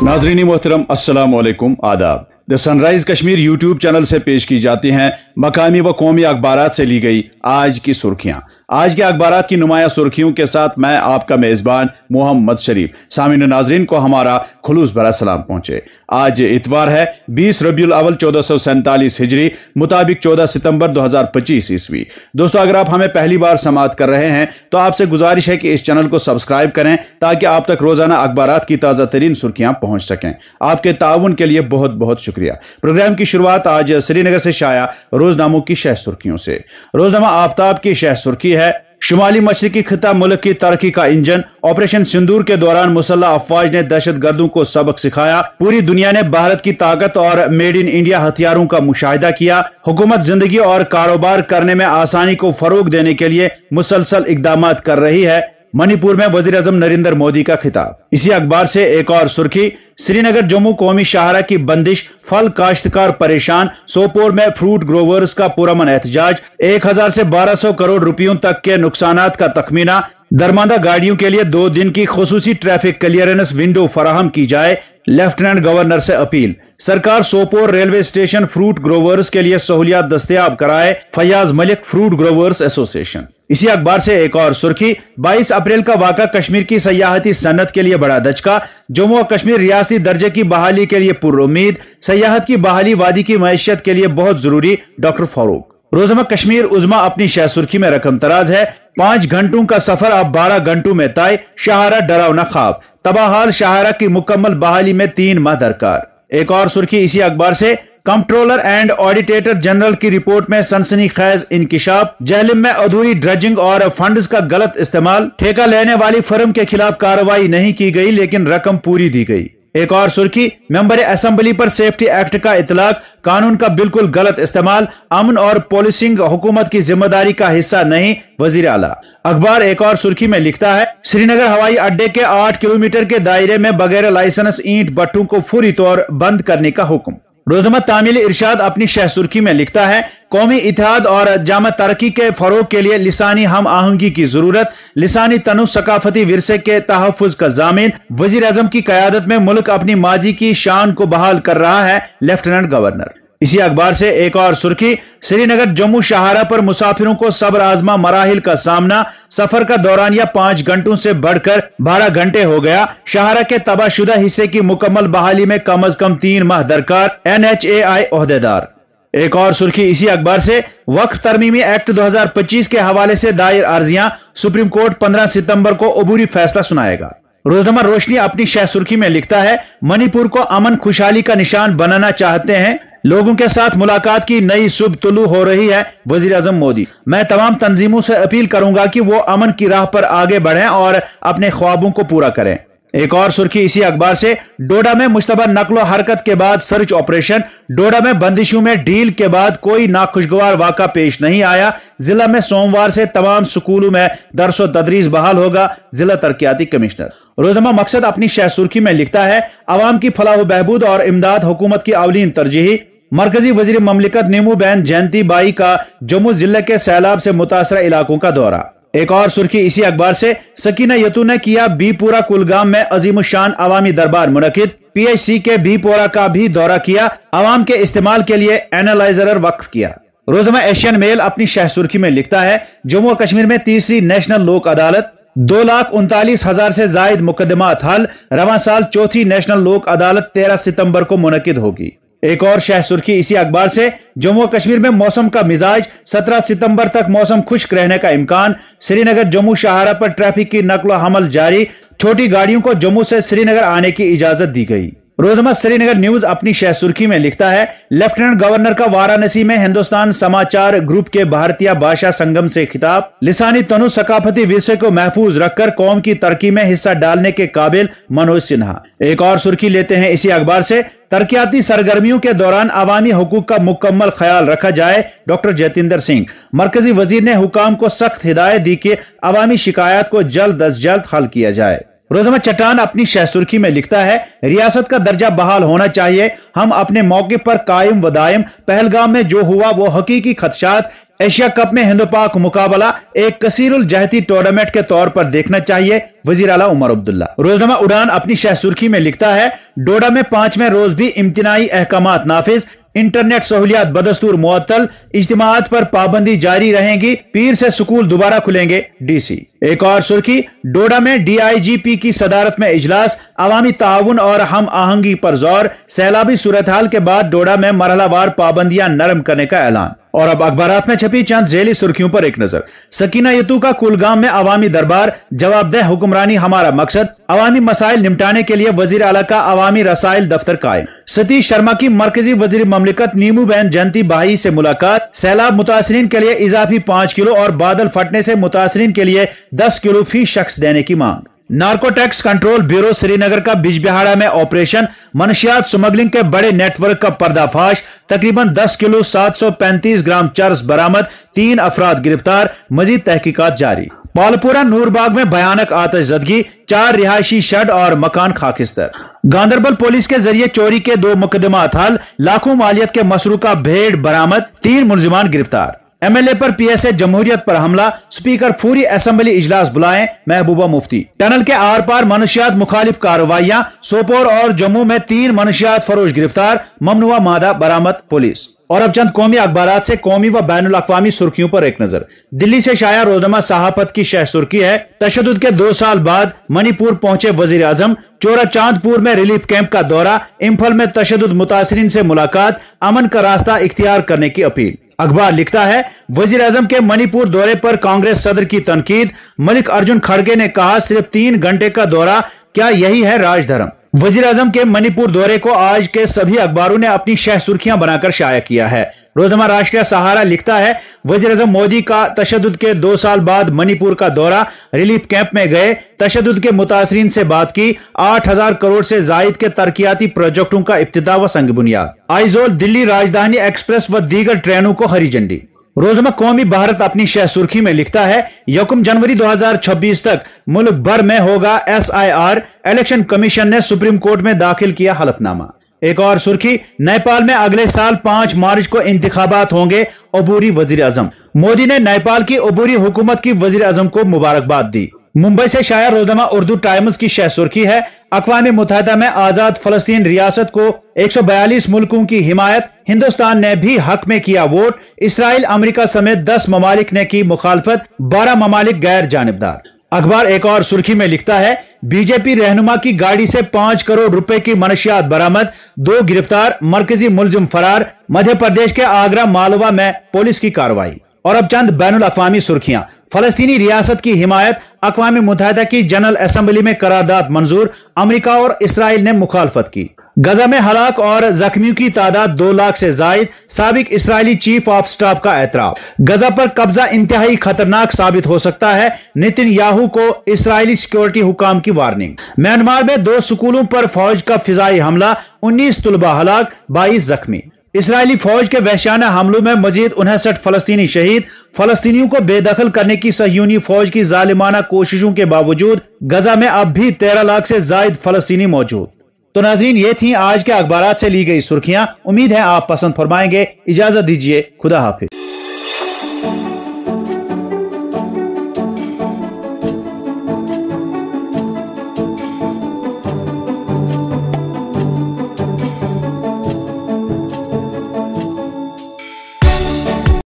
नाज़रीन मोहतरम अस्सलाम वालेकुम आदाब। The sunrise Kashmir YouTube channel से पेश की जाती हैं मकामी व कौमी अखबारात से ली गई आज की सुर्खियां। आज के अखबारात की नुमाया सुर्खियों के साथ मैं आपका मेज़बान मोहम्मद शरीफ। सामीन नाज़रीन को हमारा खुलूस भरा सलाम पहुंचे। आज इतवार है 20 रबीउल अव्वल 1447 हिजरी मुताबिक 14 सितंबर 2025 ईस्वी। दोस्तों, अगर आप हमें पहली बार समाअत कर रहे हैं तो आपसे गुजारिश है कि इस चैनल को सब्सक्राइब करें ताकि आप तक रोजाना अखबारात की ताज़ा तरीन सुर्खियां पहुंच सकें। आपके ताउन के लिए बहुत बहुत शुक्रिया। प्रोग्राम की शुरुआत आज श्रीनगर से शाया रोजनामों की शह सुर्खियों से। रोजनामा आफ्ताब की शह सुर्खी है, शुमाली मशरकी खिता मुल्क की तरक्की का इंजन। ऑपरेशन सिंदूर के दौरान मुसल्लह अफवाज ने दहशत गर्दों को सबक सिखाया। पूरी दुनिया ने भारत की ताकत और मेड इन इंडिया हथियारों का मुशाहिदा किया। हुकूमत जिंदगी और कारोबार करने में आसानी को फरोग देने के लिए मुसलसल इकदामात कर रही है। मणिपुर में वजीर आजम नरेंद्र मोदी का खिताब। इसी अखबार से एक और सुर्खी, श्रीनगर जम्मू कौमी शाहरा की बंदिश, फल काश्तकार परेशान। सोपोर में फ्रूट ग्रोवर्स का पुरअमन एहतजाज। 1000 से 1200 करोड़ रुपयों तक के नुकसानात का तखमीना। दरमांदा गाड़ियों के लिए 2 दिन की खुसूसी ट्रैफिक क्लियरेंस विंडो फराहम की जाए। लेफ्टिनेंट गवर्नर से अपील, सरकार Sopore railway station fruit growers के लिए सहूलियात दस्तयाब कराए। Fayaz Malik, fruit growers association. इसी अखबार से एक और सुर्खी, 22 अप्रैल का वाक़ा कश्मीर की सयाहती सन्नत के लिए बड़ा दचका। जम्मू और कश्मीर रियासती दर्जे की बहाली के लिए पुरुम्मीद। सयाहत की बहाली वादी की मईशत के लिए बहुत जरूरी, डॉक्टर फारूक। रोजमा कश्मीर उज़्मा अपनी शह सुर्खी में रकम तराज है। 5 घंटों का सफर अब 12 घंटों में तय। शाहरा डरावना ख्वाब, तबाहाल शाहरा की मुकम्मल बहाली में 3 माह दरकार। एक और सुर्खी इसी अखबार से, कंट्रोलर एंड ऑडिटर जनरल की रिपोर्ट में सनसनीखेज इंकिशाफ। जहलम में अधूरी ड्रजिंग और फंड्स का गलत इस्तेमाल। ठेका लेने वाली फर्म के खिलाफ कार्रवाई नहीं की गई लेकिन रकम पूरी दी गई। एक और सुर्खी, मेंबर असेंबली पर सेफ्टी एक्ट का इतलाक, कानून का बिल्कुल गलत इस्तेमाल। अमन और पुलिसिंग हुकूमत की जिम्मेदारी का हिस्सा नहीं, वजीर आला। अखबार एक और सुर्खी में लिखता है, श्रीनगर हवाई अड्डे के 8 किलोमीटर के दायरे में बगैर लाइसेंस ईंट भट्टों को फौरी तौर बंद करने का हुक्म। रोजनामा तामील इरशाद अपनी शह सुर्खी में लिखता है, कौमी इत्तेहाद और जामा तरक्की के फरोग के लिए लिसानी हम आहंगी की जरूरत। लिसानी तनु सकाफती विरसे के तहफ़्फ़ुज़ का ज़ामिन। वज़ीर आज़म की क़यादत में मुल्क अपनी माजी की शान को बहाल कर रहा है, लेफ्टिनेंट गवर्नर। इसी अखबार से एक और सुर्खी, श्रीनगर जम्मू शाहरा पर मुसाफिरों को सब्र आजमा मराहिल का सामना। सफर का दौरानिया 5 घंटों से बढ़कर 12 घंटे हो गया। शाहरा के तबाहशुदा हिस्से की मुकम्मल बहाली में कम अज कम 3 माह दरकार, NHAI ओहदेदार। एक और सुर्खी इसी अखबार से, वक्फ तरमीमी एक्ट 2025 के हवाले से दायर अर्जियां। सुप्रीम कोर्ट 15 सितंबर को अबूरी फैसला सुनाएगा। रोजनामा रोशनी अपनी शह सुर्खी में लिखता है, मणिपुर को अमन खुशहाली का निशान बनाना चाहते हैं। लोगों के साथ मुलाकात की नई सुबह तुलू हो रही है, वजीर आजम मोदी। मैं तमाम तंजीमों से अपील करूंगा कि वो अमन की राह पर आगे बढ़ें और अपने ख्वाबों को पूरा करें। एक और सुर्खी इसी अखबार से, डोडा में मुश्तबा नक्लो हरकत के बाद सर्च ऑपरेशन। डोडा में बंदिशों में ढील के बाद कोई नाखुशगवार वाक़ा पेश नहीं आया। जिला में सोमवार से तमाम स्कूलों में दरसो तदरीस बहाल होगा, जिला तरक्याती कमिश्नर। रोजनामा मकसद अपनी शह सुर्खी में लिखता है, अवाम की फलाह बहबूद और इमदाद हुकूमत की अवलीन तरजीही। मरकजी वजीर ममलिकत नीमू बैन जयंती बाई का जम्मू जिले के सैलाब से मुतासरा इलाकों का दौरा। एक और सुर्खी इसी अखबार से, सकीना यतू ने किया बीपुरा कुलगाम में अजीमुशान अवामी दरबार मुनकिद। PHC के बीपोरा का भी दौरा किया। अवाम के इस्तेमाल के लिए एनालाइजर वक्फ किया। रोजनामा एशियन मेल अपनी शह सुर्खी में लिखता है, जम्मू और कश्मीर में तीसरी नेशनल लोक अदालत। 2,39,000 से जायद मुकदमात हल। रवां साल चौथी नेशनल लोक अदालत 13 सितंबर को मुनकिद होगी। एक और शह सुर्खी इसी अखबार से, जम्मू कश्मीर में मौसम का मिजाज। 17 सितंबर तक मौसम खुश्क रहने का इम्कान। श्रीनगर जम्मू शाहरा पर ट्रैफिक की नकलो हमल जारी। छोटी गाड़ियों को जम्मू से श्रीनगर आने की इजाजत दी गई। रोजनामा श्रीनगर न्यूज अपनी शह सुर्खी में लिखता है, लेफ्टिनेंट गवर्नर का वाराणसी में हिंदुस्तान समाचार ग्रुप के भारतीय भाषा संगम से खिताब। लिसानी तनु सकाफती विरसे को महफूज रखकर कौम की तरक्की में हिस्सा डालने के काबिल, मनोज सिन्हा। एक और सुर्खी लेते हैं इसी अखबार से, तरक्याती सरगर्मियों के दौरान अवामी हुकूक का मुकम्मल ख्याल रखा जाए, डॉक्टर जितेंद्र सिंह। मरकजी वजीर ने हुकाम को सख्त हिदायत दी कि अवामी शिकायत को जल्द अज जल्द हल किया जाए। रोजमा चट्टान अपनी शह सुर्खी में लिखता है, रियासत का दर्जा बहाल होना चाहिए। हम अपने मौके पर कायम व दायम। पहलगाम में जो हुआ वो हकीकी खदशात। एशिया कप में हिंद पाक मुकाबला एक कसीरुल जहती टूर्नामेंट के तौर पर देखना चाहिए। वजीर आला उमर अब्दुल्ला। रोजनामा उड़ान अपनी शह सुर्खी में लिखता है, डोडा में 5वें रोज भी इम्तिनाई अहकामात नाफिज। इंटरनेट सहूलियात बदस्तूर मुअत्तल। इज्तिमाअत पर पाबंदी जारी रहेगी। पीर से स्कूल दोबारा खुलेंगे डीसी। एक और सुर्खी, डोडा में डीआईजीपी की सदारत में इजलास। अवामी ताउन और हम आहंगी पर जोर। सैलाबी सूरत हाल के बाद डोडा में मरहलावार पाबंदियां नरम करने का ऐलान। और अब अखबारात में छपी चंद झेली सुर्खियों पर एक नजर। सकीना यतू का कुलगाम में अवामी दरबार। जवाबदेह हुक्मरानी हमारा मकसद। अवामी मसाइल निपटाने के लिए वजीर आला का अवामी रसाइल दफ्तर कायम। सतीश शर्मा की मरकजी वजीर ममलिकत नीमू बैन जयंती बाही से मुलाकात। सैलाब मुतासरीन के लिए इजाफी 5 किलो और बादल फटने से मुतासरीन के लिए 10 किलो फी शख्स देने की मांग। नार्कोटिक्स कंट्रोल ब्यूरो श्रीनगर का बिजबिहाड़ा में ऑपरेशन। मनशियात स्मगलिंग के बड़े नेटवर्क का पर्दाफाश। तकरीबन 10 किलो 735 ग्राम चरस बरामद। 3 अफराद गिरफ्तार। मजीद तहकीकात जारी। पालपुरा नूरबाग में भयानक आतिशज़दगी। 4 रिहायशी शेड और मकान खाकिस्तर। गांधरबल पुलिस के जरिए चोरी के 2 मुकदमात हल। लाखों मालियत के मसरूका भेड़ बरामद। 3 मुलजिमान गिरफ्तार। एमएलए पर पीएसए जमहूरियत पर हमला। स्पीकर फूरी असेंबली इजलास बुलाएं। महबूबा मुफ्ती। टनल के आर पार मनशियात मुखालिफ कार्रवाइयां। सोपोर और जम्मू में 3 मनशियात फरोश गिरफ्तार। ममनुआ मादा बरामद। पुलिस। और अब चंद कौमी अखबारात से कौमी व बैनुल अक़वामी सुर्खियों पर एक नजर। दिल्ली से शाया रोजनामा सहाफत की शह सुर्खी है, तशद्दुद के 2 साल बाद मणिपुर पहुंचे वजीर आजम। चोरा चांदपुर में रिलीफ कैंप का दौरा। इम्फल में तशद्दुद मुतासरीन से मुलाकात। अमन का रास्ता इख्तियार करने की अपील। अखबार लिखता है, वजीर आजम के मणिपुर दौरे पर कांग्रेस सदर की तनकीद। मलिक अर्जुन खड़गे ने कहा, सिर्फ 3 घंटे का दौरा, क्या यही है राजधर्म? वजीर आजम के मणिपुर दौरे को आज के सभी अखबारों ने अपनी शह सुर्खियां बनाकर शाया किया है। रोजनामा राष्ट्रीय सहारा लिखता है, वजीर आजम मोदी का तशद्दुद के 2 साल बाद मणिपुर का दौरा। रिलीफ कैंप में गए। तशद्दुद के मुतासरीन से बात की। 8,000 करोड़ से जायद के तरक्याती प्रोजेक्टों का इफ्तिताह व संग बुनियाद। आइजोल दिल्ली राजधानी एक्सप्रेस व दीगर ट्रेनों को हरी झंडी। रोजनामा कौमी भारत अपनी शह सुर्खी में लिखता है, 1 जनवरी 2026 तक मुल्क भर में होगा SIR। इलेक्शन कमीशन ने सुप्रीम कोर्ट में दाखिल किया हलफनामा। एक और सुर्खी, नेपाल में अगले साल 5 मार्च को इंतखाबात होंगे। अबूरी वजीर आजम। मोदी ने नेपाल की अबूरी हुकूमत की वजीर आजम को मुबारकबाद दी। मुंबई से शाया रोजनामा उर्दू टाइम्स की शह सुर्खी है, अक़वाम मुत्तहिदा में आजाद फलस्तीन रियासत को 142 मुल्कों की हिमायत। हिंदुस्तान ने भी हक में किया वोट। इसराइल अमेरिका समेत 10 ममालिक ने की मुखालफत। 12 ममालिक गैर जानिबदार। अखबार एक और सुर्खी में लिखता है, बीजेपी रहनुमा की गाड़ी से 5 करोड़ रुपए की मनशियात बरामद। 2 गिरफ्तार। मरकजी मुलजिम फरार। मध्य प्रदेश के आगरा मालवा में पुलिस की कार्रवाई। और अब चंद बैनुल अक़वामी सुर्खियां। फलस्तीनी रियासत की हिमायत। अक़वाम मुत्तहिदा की जनरल असेंबली में करारदाद मंजूर। अमेरिका और इसराइल ने मुखालफत की। गजा में हलाक और जख्मियों की तादाद 2 लाख से जायद। साबिक इसराइली चीफ ऑफ स्टाफ का एतराफ। गजा पर कब्जा इंतहाई खतरनाक साबित हो सकता है। नेतन्याहू को इसराइली सिक्योरिटी हुकाम की वार्निंग। म्यांमार में 2 स्कूलों पर फौज का फिजाई हमला। 19 तुलबा हलाक, 22 जख्मी। इसराइली फौज के वहशाना हमलों में मजीद 59 फलस्तीनी शहीद। फलस्तीनियों को बेदखल करने की सह्यूनी फौज की जालिमाना कोशिशों के बावजूद गजा में अब भी 13 लाख से जायद फलस्तीनी मौजूद। तो नाज़रीन, ये थी आज के अखबारात से ली गई सुर्खियां। उम्मीद है आप पसंद फरमाएंगे। इजाजत दीजिए। खुदा हाफिज।